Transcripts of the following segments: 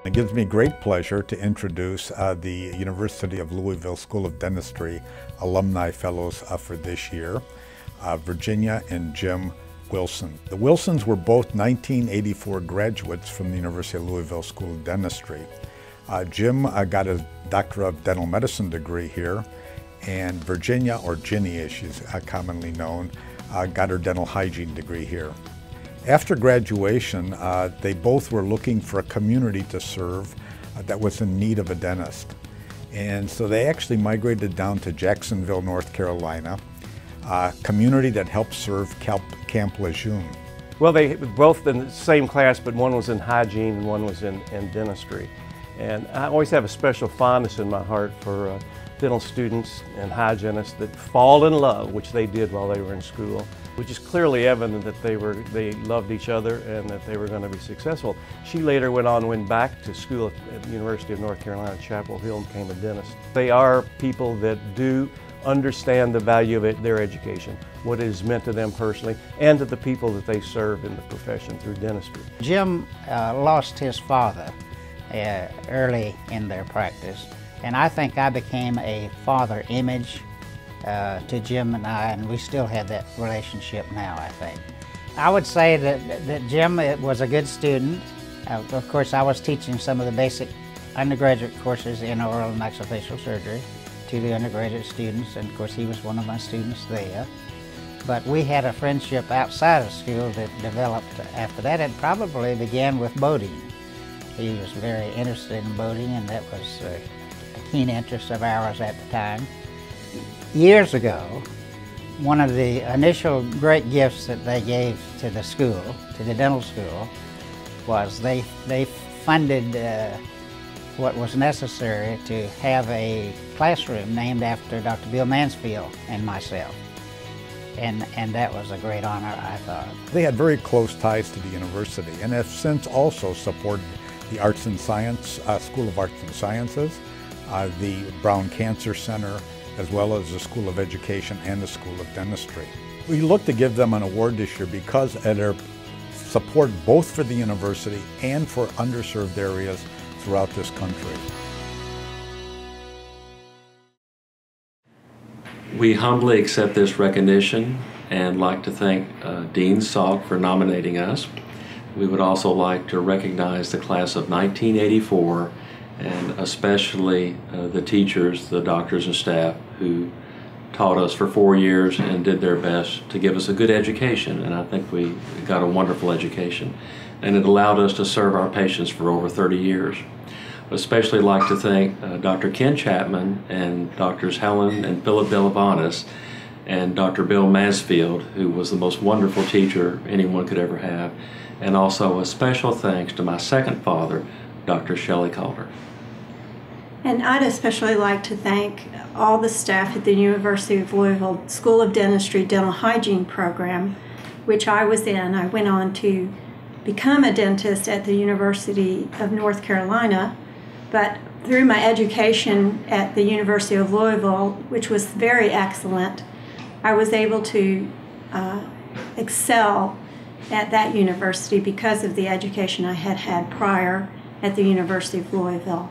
It gives me great pleasure to introduce the University of Louisville School of Dentistry Alumni Fellows for this year, Virginia and Jim Wilson. The Wilsons were both 1984 graduates from the University of Louisville School of Dentistry. Jim got his Doctor of Dental Medicine degree here, and Virginia, or Ginny as she's commonly known, got her dental hygiene degree here. After graduation, they both were looking for a community to serve that was in need of a dentist. And so they actually migrated down to Jacksonville, North Carolina, a community that helped serve Camp Lejeune. Well, they were both in the same class, but one was in hygiene and one was in dentistry. And I always have a special fondness in my heart for dental students and hygienists that fall in love, which they did while they were in school, which is clearly evident that they loved each other and that they were going to be successful. She later went back to school at the University of North Carolina, Chapel Hill, and became a dentist. They are people that do understand the value of their education, what it has meant to them personally, and to the people that they serve in the profession through dentistry. Jim lost his father early in their practice, and I think I became a father image to Jim and I, and we still have that relationship now, I think. I would say that Jim was a good student. Of course, I was teaching some of the basic undergraduate courses in oral and maxillofacial surgery to the undergraduate students, and of course he was one of my students there. But we had a friendship outside of school that developed after that. It probably began with boating. He was very interested in boating, and that was a keen interest of ours at the time. Years ago, one of the initial great gifts that they gave to the school, to the dental school, was they funded what was necessary to have a classroom named after Dr. Bill Mansfield and myself. And that was a great honor, I thought. They had very close ties to the university and have since also supported the Arts and Science, School of Arts and Sciences, the Brown Cancer Center, as well as the School of Education and the School of Dentistry. We look to give them an award this year because of their support both for the university and for underserved areas throughout this country. We humbly accept this recognition and like to thank Dean Salk for nominating us. We would also like to recognize the class of 1984 and especially the teachers, the doctors and staff who taught us for 4 years and did their best to give us a good education, and I think we got a wonderful education. And it allowed us to serve our patients for over 30 years. I'd especially like to thank Dr. Ken Chapman and Drs. Helen and Philip Delavanis and Dr. Bill Mansfield, who was the most wonderful teacher anyone could ever have, and also a special thanks to my second father, Dr. Shelley Calder. And I'd especially like to thank all the staff at the University of Louisville School of Dentistry Dental Hygiene program, which I was in. I went on to become a dentist at the University of North Carolina, but through my education at the University of Louisville, which was very excellent, I was able to excel at that university because of the education I had had prior at the University of Louisville.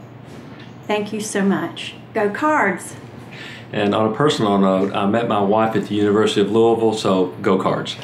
Thank you so much. Go Cards! And on a personal note, I met my wife at the University of Louisville, so go Cards.